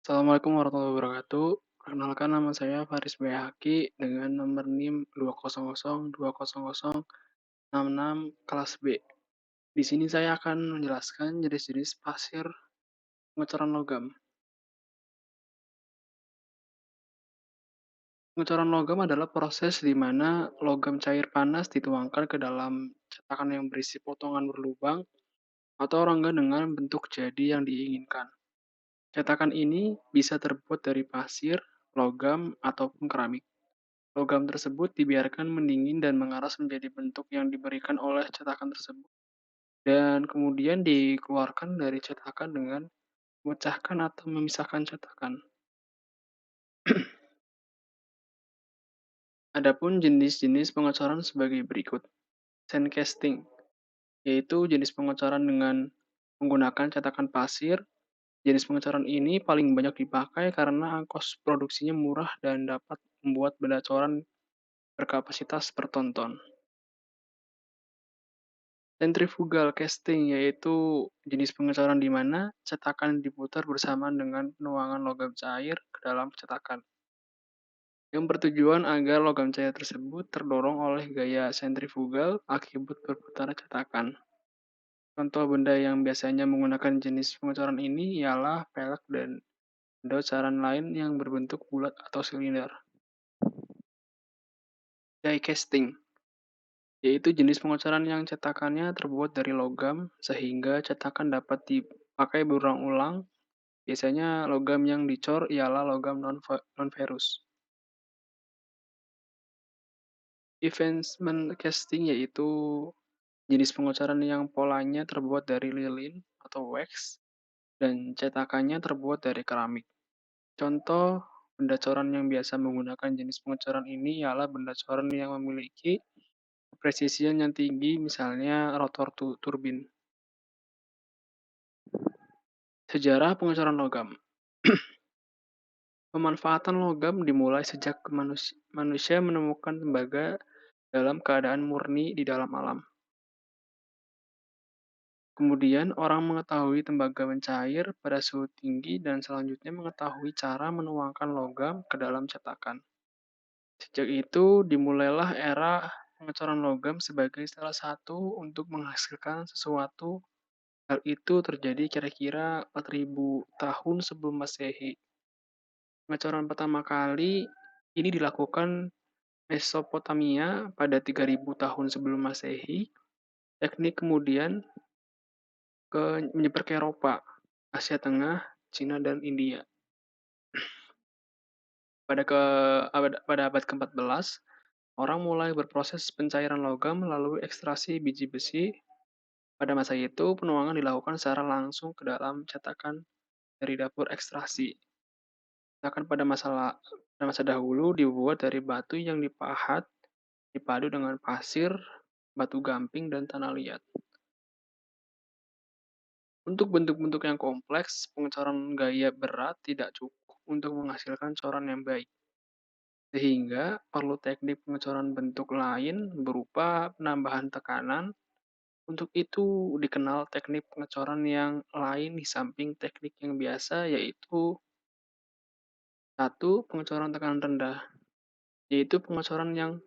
Assalamualaikum warahmatullahi wabarakatuh. Perkenalkan nama saya Faris Bayhaqi dengan nomor NIM 2002066 kelas B. Di sini saya akan menjelaskan jenis-jenis pasir pengecoran logam. Pengecoran logam adalah proses di mana logam cair panas dituangkan ke dalam cetakan yang berisi potongan berlubang atau rongga dengan bentuk jadi yang diinginkan. Cetakan ini bisa terbuat dari pasir, logam, ataupun keramik. Logam tersebut dibiarkan mendingin dan mengeras menjadi bentuk yang diberikan oleh cetakan tersebut, dan kemudian dikeluarkan dari cetakan dengan memecahkan atau memisahkan cetakan. Adapun jenis-jenis pengecoran sebagai berikut. Sandcasting, yaitu jenis pengecoran dengan menggunakan cetakan pasir. Jenis pengecoran ini paling banyak dipakai karena ongkos produksinya murah dan dapat membuat benda coran berkapasitas bertonton. Centrifugal casting, yaitu jenis pengecoran di mana cetakan diputar bersamaan dengan penuangan logam cair ke dalam cetakan, yang bertujuan agar logam cair tersebut terdorong oleh gaya sentrifugal akibat berputar cetakan. Contoh benda yang biasanya menggunakan jenis pengecoran ini ialah pelek dan benda coran lain yang berbentuk bulat atau silinder. Die casting, yaitu jenis pengecoran yang cetakannya terbuat dari logam sehingga cetakan dapat dipakai berulang-ulang. Biasanya logam yang dicor ialah logam non-ferrous. Advancement casting yaitu jenis pengecoran yang polanya terbuat dari lilin atau wax dan cetakannya terbuat dari keramik. Contoh benda coran yang biasa menggunakan jenis pengecoran ini ialah benda coran yang memiliki presisian yang tinggi, misalnya rotor turbin. Sejarah pengecoran logam. Pemanfaatan logam dimulai sejak manusia menemukan tembaga dalam keadaan murni di dalam alam. Kemudian orang mengetahui tembaga mencair pada suhu tinggi dan selanjutnya mengetahui cara menuangkan logam ke dalam cetakan. Sejak itu dimulailah era pengecoran logam sebagai salah satu untuk menghasilkan sesuatu. Hal itu terjadi kira-kira 4.000 tahun sebelum Masehi. Pengecoran pertama kali ini dilakukan Mesopotamia pada 3.000 tahun sebelum Masehi. Teknik kemudian menyebar ke Eropa, Asia Tengah, Cina, dan India. Pada abad ke-14, orang mulai berproses pencairan logam melalui ekstraksi biji besi. Pada masa itu, penuangan dilakukan secara langsung ke dalam cetakan dari dapur ekstraksi. Cetakan pada masa dahulu dibuat dari batu yang dipahat, dipadu dengan pasir, batu gamping, dan tanah liat. Untuk bentuk-bentuk yang kompleks, pengecoran gaya berat tidak cukup untuk menghasilkan coran yang baik, sehingga perlu teknik pengecoran bentuk lain berupa penambahan tekanan. Untuk itu dikenal teknik pengecoran yang lain di samping teknik yang biasa, yaitu satu, pengecoran tekanan rendah, yaitu pengecoran yang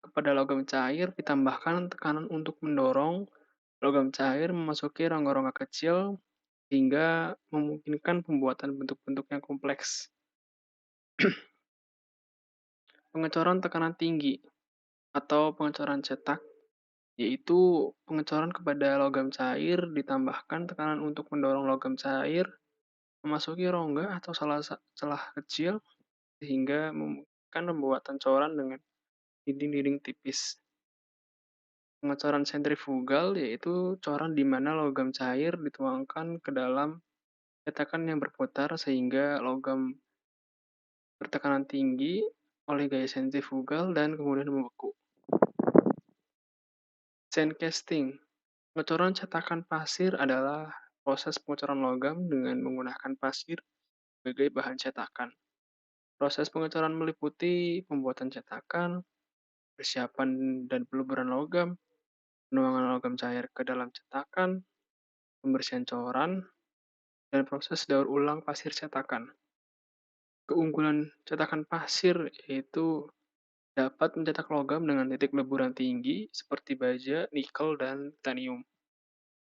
kepada logam cair ditambahkan tekanan untuk mendorong logam cair memasuki rongga-rongga kecil hingga memungkinkan pembuatan bentuk-bentuk yang kompleks. Pengecoran tekanan tinggi atau pengecoran cetak, yaitu pengecoran kepada logam cair ditambahkan tekanan untuk mendorong logam cair memasuki rongga atau celah kecil sehingga memungkinkan pembuatan coran dengan dinding-dinding tipis. Pengecoran sentrifugal yaitu coran di mana logam cair dituangkan ke dalam cetakan yang berputar sehingga logam bertekanan tinggi oleh gaya sentrifugal dan kemudian membeku. Sandcasting. Pengecoran cetakan pasir adalah proses pengecoran logam dengan menggunakan pasir sebagai bahan cetakan. Proses pengecoran meliputi pembuatan cetakan, persiapan dan peluburan logam, penuangan logam cair ke dalam cetakan, pembersihan coran, dan proses daur ulang pasir cetakan. Keunggulan cetakan pasir yaitu dapat mencetak logam dengan titik leburan tinggi seperti baja, nikel, dan titanium.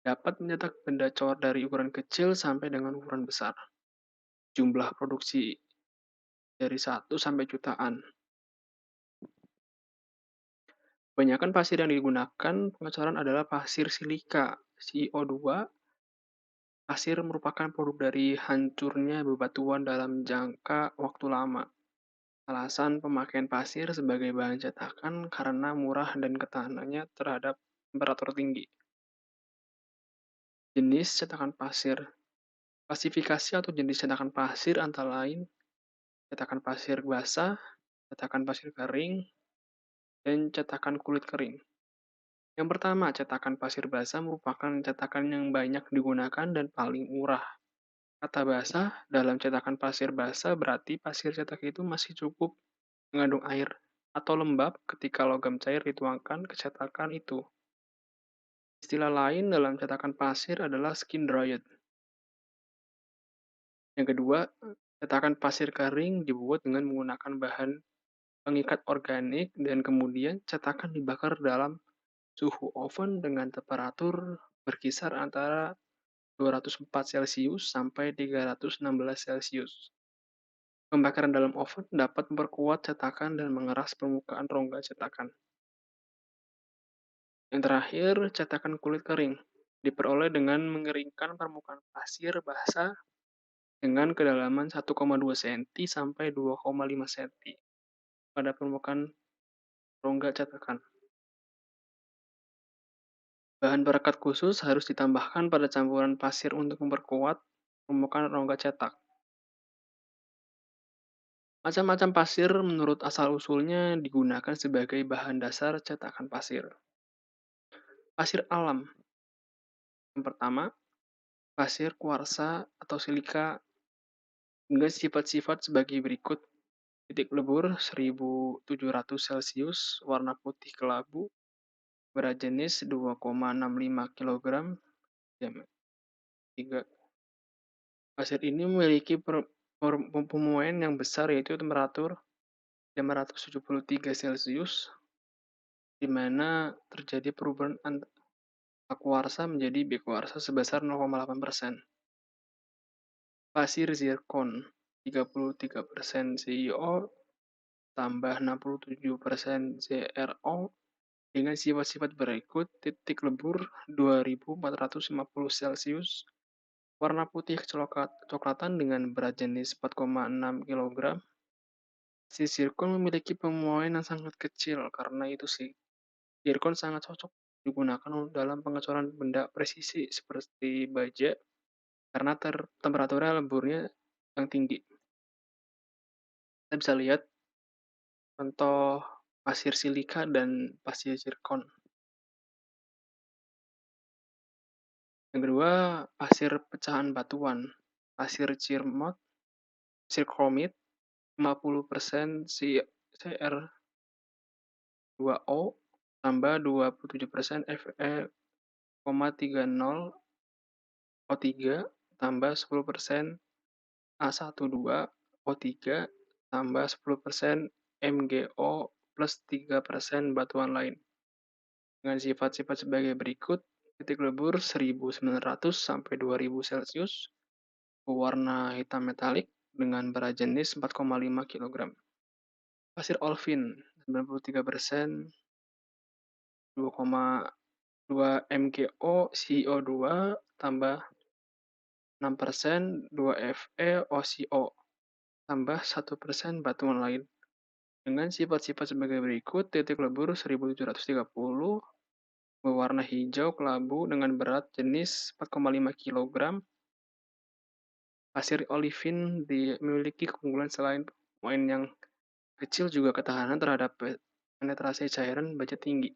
Dapat mencetak benda cor dari ukuran kecil sampai dengan ukuran besar. Jumlah produksi dari 1 sampai jutaan. Kebanyakan pasir yang digunakan pengecoran adalah pasir silika, CO2. Pasir merupakan produk dari hancurnya bebatuan dalam jangka waktu lama. Alasan pemakaian pasir sebagai bahan cetakan karena murah dan ketahanannya terhadap temperatur tinggi. Jenis cetakan pasir. Klasifikasi atau jenis cetakan pasir antara lain cetakan pasir basah, cetakan pasir kering, dan cetakan kulit kering. Yang pertama, cetakan pasir basah merupakan cetakan yang banyak digunakan dan paling murah. Kata basah dalam cetakan pasir basah berarti pasir cetak itu masih cukup mengandung air atau lembab ketika logam cair dituangkan ke cetakan itu. Istilah lain dalam cetakan pasir adalah skin dried. Yang kedua, cetakan pasir kering dibuat dengan menggunakan bahan pengikat organik dan kemudian cetakan dibakar dalam suhu oven dengan temperatur berkisar antara 204 Celcius sampai 316 Celcius. Pembakaran dalam oven dapat memperkuat cetakan dan mengeras permukaan rongga cetakan. Yang terakhir, cetakan kulit kering. Diperoleh dengan mengeringkan permukaan pasir basah dengan kedalaman 1,2 cm sampai 2,5 cm pada permukaan rongga cetakan. Bahan perekat khusus harus ditambahkan pada campuran pasir untuk memperkuat permukaan rongga cetak. Macam-macam pasir menurut asal-usulnya digunakan sebagai bahan dasar cetakan pasir. Pasir alam. Yang pertama, pasir kuarsa atau silika dengan sifat-sifat sebagai berikut. Titik lebur 1700 Celcius, warna putih kelabu, berat jenis 2,65 kg, diameter 3. Pasir ini memiliki pemuaian yang besar yaitu temperatur 573 Celcius, di mana terjadi perubahan akuarsa menjadi bikuarsa sebesar 0,8%. Pasir zirkon 33% CiO tambah 67% CrO dengan sifat-sifat berikut: titik lebur 2450 Celcius, warna putih kecoklatan dengan berat jenis 4,6 kg. Si zirkon memiliki pemuaian yang sangat kecil, karena itu sih zirkon sangat cocok digunakan dalam pengecoran benda presisi seperti baja karena temperaturnya leburnya yang tinggi. Kita bisa lihat contoh pasir silika dan pasir zirkon. Yang kedua, pasir pecahan batuan. Pasir cirmot, pasir kromit, 50% Cr2O tambah 27% Fe,30O3 tambah 10% A12O3 tambah 10% MgO plus 3% batuan lain. Dengan sifat-sifat sebagai berikut: titik lebur 1900 sampai 2000 Celcius, berwarna hitam metalik dengan berat jenis 4,5 kg. Pasir olivin 93% 2,2 MgO CO2 tambah 6% 2FeOCO tambah 1% batuan lain. Dengan sifat-sifat sebagai berikut: titik lebur 1730, berwarna hijau kelabu dengan berat jenis 4,5 kg. Pasir olivin memiliki keunggulan selain poin yang kecil juga ketahanan terhadap penetrasi cairan baja tinggi.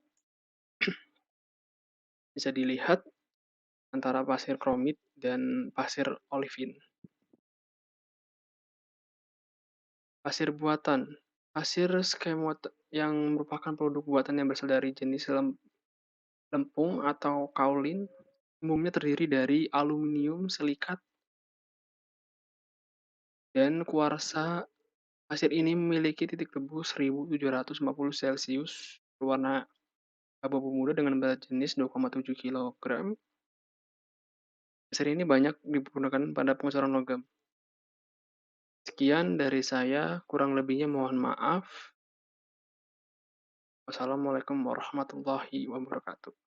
Bisa dilihat antara pasir kromit dan pasir olivin. Pasir buatan. Pasir skemot yang merupakan produk buatan yang berasal dari jenis lempung atau kaolin, umumnya terdiri dari aluminium silikat Dan kuarsa pasir ini memiliki titik tebus 1750 celcius, berwarna abu-abu muda dengan berat jenis 2,7 kilogram. Pasir ini banyak digunakan pada pengecoran logam. Sekian dari saya, kurang lebihnya mohon maaf. Wassalamualaikum warahmatullahi wabarakatuh.